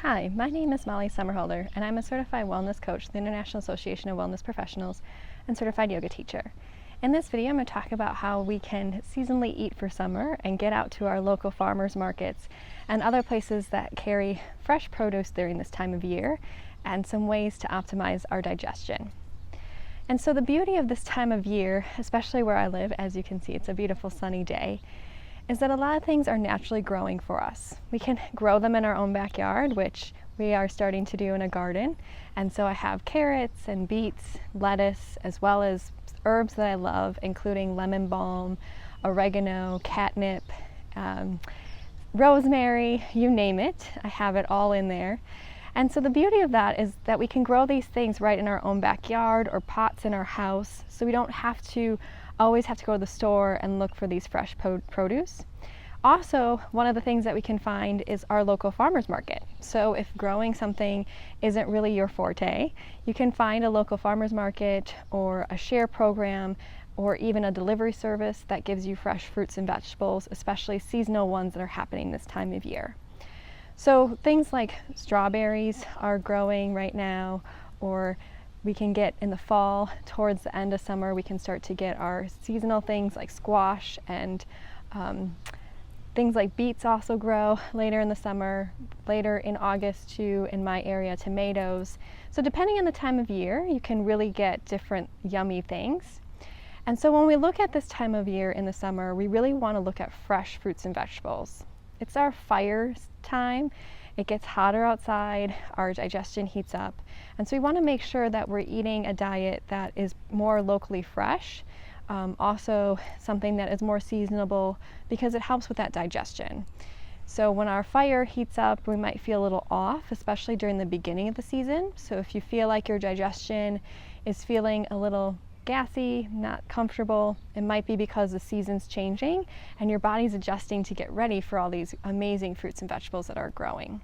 Hi, my name is Molly Summerholder, and I'm a certified wellness coach with the International Association of Wellness Professionals and certified yoga teacher. In this video, I'm going to talk about how we can seasonally eat for summer and get out to our local farmers markets and other places that carry fresh produce during this time of year, and some ways to optimize our digestion. And so the beauty of this time of year, especially where I live, as you can see, it's a beautiful sunny day, is that a lot of things are naturally growing for us. We can grow them in our own backyard, which we are starting to do in a garden. And so I have carrots and beets, lettuce, as well as herbs that I love, including lemon balm, oregano, catnip, rosemary, you name it. I have it all in there. And so the beauty of that is that we can grow these things right in our own backyard or pots in our house, so we don't always have to go to the store and look for these fresh produce. Also, one of the things that we can find is our local farmers market. So if growing something isn't really your forte, you can find a local farmers market or a share program or even a delivery service that gives you fresh fruits and vegetables, especially seasonal ones that are happening this time of year. So things like strawberries are growing right now, or we can get in the fall, towards the end of summer, we can start to get our seasonal things like squash, and things like beets also grow later in the summer, later in August too, in my area, tomatoes. So depending on the time of year, you can really get different yummy things. And so when we look at this time of year in the summer, we really want to look at fresh fruits and vegetables. It's our fire time. It gets hotter outside, our digestion heats up, and so we want to make sure that we're eating a diet that is more locally fresh, also something that is more seasonable, because it helps with that digestion. So when our fire heats up, we might feel a little off, especially during the beginning of the season. So if you feel like your digestion is feeling a little gassy, not comfortable, it might be because the season's changing and your body's adjusting to get ready for all these amazing fruits and vegetables that are growing.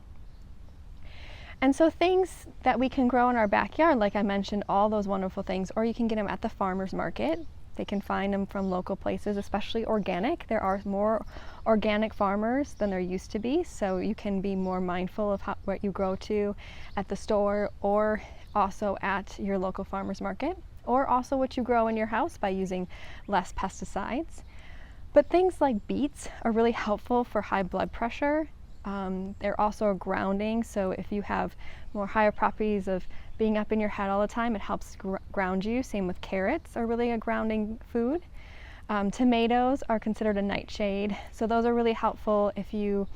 And so things that we can grow in our backyard, like I mentioned, all those wonderful things, or you can get them at the farmer's market. They can find them from local places, especially organic. There are more organic farmers than there used to be, so you can be more mindful of what you grow to at the store, or also at your local farmer's market, or also what you grow in your house by using less pesticides. But things like beets are really helpful for high blood pressure. They're also a grounding, so if you have more higher properties of being up in your head all the time, it helps ground you. Same with carrots, are really a grounding food. Tomatoes are considered a nightshade, so those are really helpful if you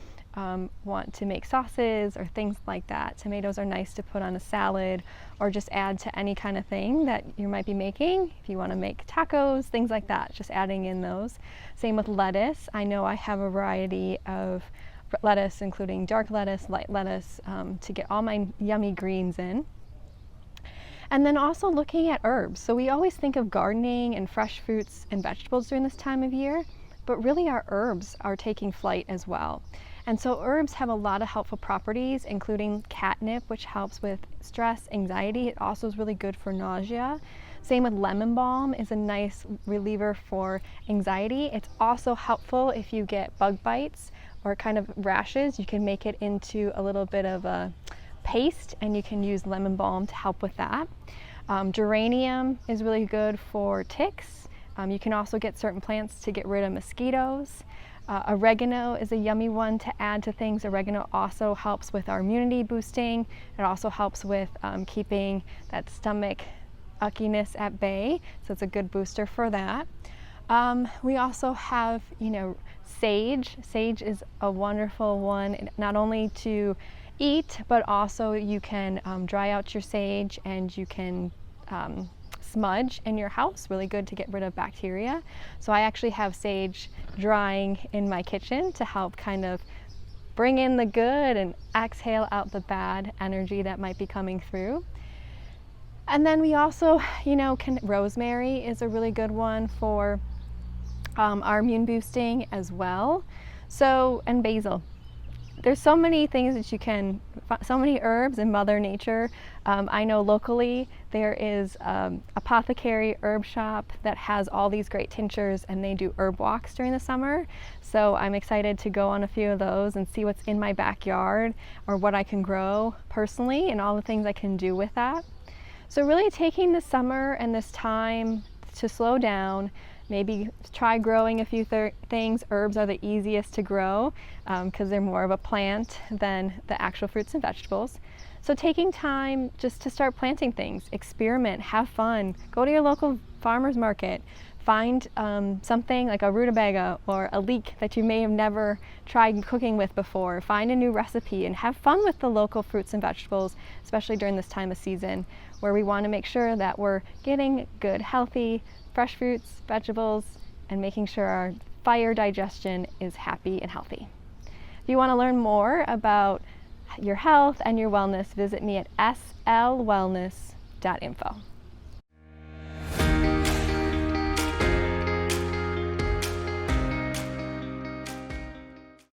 want to make sauces or things like that. Tomatoes are nice to put on a salad or just add to any kind of thing that you might be making. If you want to make tacos, things like that, just adding in those. Same with lettuce. I know I have a variety of lettuce, including dark lettuce, light lettuce, to get all my yummy greens in. And then also looking at herbs. So we always think of gardening and fresh fruits and vegetables during this time of year, but really our herbs are taking flight as well. And so herbs have a lot of helpful properties, including catnip, which helps with stress, anxiety. It also is really good for nausea. Same with lemon balm, is a nice reliever for anxiety. It's also helpful if you get bug bites or kind of rashes. You can make it into a little bit of a paste, and you can use lemon balm to help with that. Geranium is really good for ticks. You can also get certain plants to get rid of mosquitoes. Oregano is a yummy one to add to things. Oregano also helps with our immunity boosting. It also helps with keeping that stomach uckiness at bay, so it's a good booster for that. We also have, sage. Sage is a wonderful one, not only to eat, but also you can dry out your sage, and you can smudge in your house, really good to get rid of bacteria. So I actually have sage drying in my kitchen to help kind of bring in the good and exhale out the bad energy that might be coming through. And then we also, rosemary is a really good one for our immune boosting as well. So, and basil. there's so many things that you can, so many herbs in Mother Nature. I know locally there is Apothecary Herb Shop that has all these great tinctures, and they do herb walks during the summer. So I'm excited to go on a few of those and see what's in my backyard or what I can grow personally and all the things I can do with that. So really taking the summer and this time to slow down, maybe try growing a few things. Herbs are the easiest to grow because they're more of a plant than the actual fruits and vegetables. So taking time just to start planting things, experiment, have fun, go to your local farmer's market, find something like a rutabaga or a leek that you may have never tried cooking with before. Find a new recipe and have fun with the local fruits and vegetables, especially during this time of season where we want to make sure that we're getting good, healthy, fresh fruits, vegetables, and making sure our fire digestion is happy and healthy. If you want to learn more about your health and your wellness, visit me at slwellness.info.